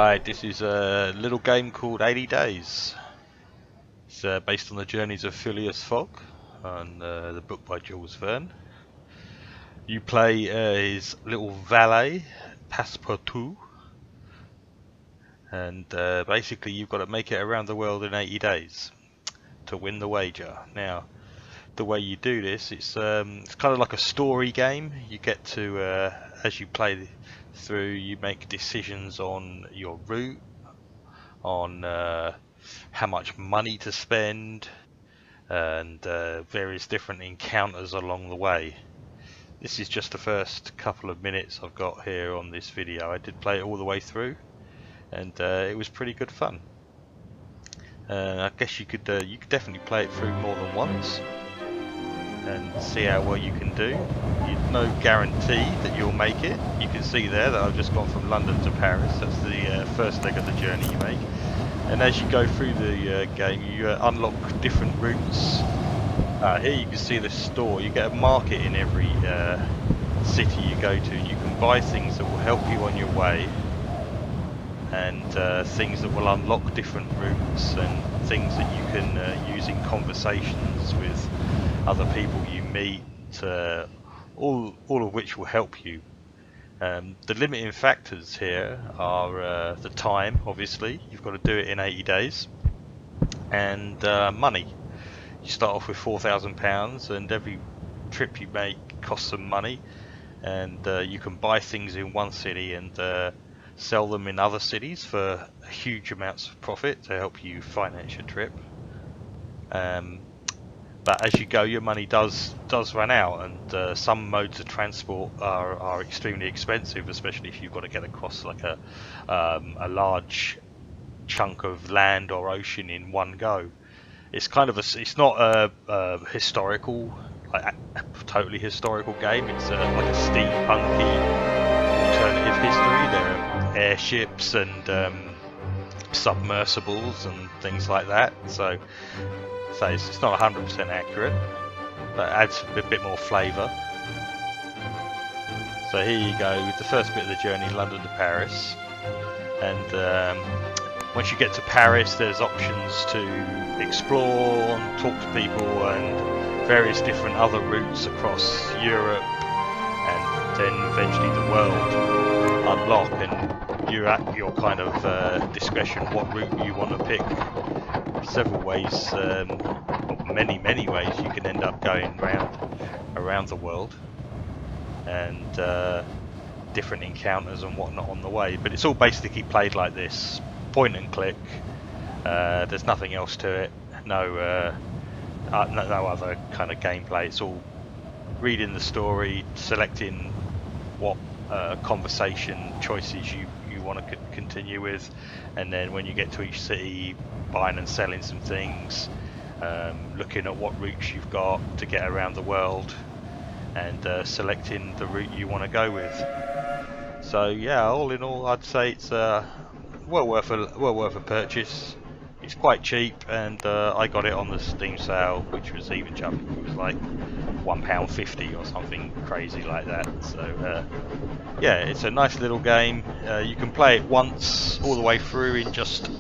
Right, this is a little game called 80 Days. It's based on the journeys of Phileas Fogg and the book by Jules Verne. You play his little valet, Passepartout, and basically you've got to make it around the world in 80 days to win the wager. Now, the way you do this, it's kind of like a story game. You get to, as you play through, you make decisions on your route, on how much money to spend, and various different encounters along the way. This is just the first couple of minutes I've got here on this video. I did play it all the way through, and it was pretty good fun. I guess you could definitely play it through more than once and see how well you can do. No guarantee that you'll make it. You can see there that I've just gone from London to Paris. That's the first leg of the journey you make. And as you go through the game, you unlock different routes. Here you can see the store. You get a market in every city you go to. You can buy things that will help you on your way, and things that will unlock different routes, and things that you can use in conversations with other people you meet, all of which will help you. The limiting factors here are the time, obviously. You've got to do it in 80 days, and money. You start off with £4,000, and every trip you make costs some money, and you can buy things in one city and sell them in other cities for huge amounts of profit to help you finance your trip. But as you go, your money does run out, and some modes of transport are extremely expensive, especially if you've got to get across like a large chunk of land or ocean in one go. It's kind of it's not a historical, like a totally historical game. It's like a steampunky alternative history. There are airships and submersibles and things like that. So it's not 100% accurate, but it adds a bit more flavour. So here you go with the first bit of the journey, London to Paris, and once you get to Paris, there's options to explore and talk to people, and various different other routes across Europe, and then eventually the world unlock, and you're at your kind of discretion what route you want to pick. Several ways, many ways you can end up going around the world, and different encounters and whatnot on the way. But it's all basically played like this, point and click. There's nothing else to it. No other kind of gameplay. It's all reading the story, selecting what conversation choices you want to continue with, and then when you get to each city, buying and selling some things, looking at what routes you've got to get around the world, and selecting the route you want to go with. So yeah, all in all, I'd say it's well worth a purchase. It's quite cheap, and I got it on the Steam sale, which was even cheaper. It was like £1.50 or something crazy like that. So yeah, it's a nice little game. You can play it once all the way through in just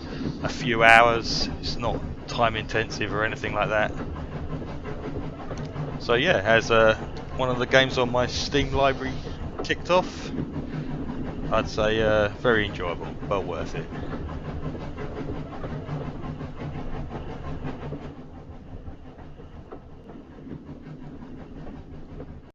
a few hours. It's not time intensive or anything like that. So yeah, as one of the games on my Steam library ticked off, I'd say very enjoyable, well worth it.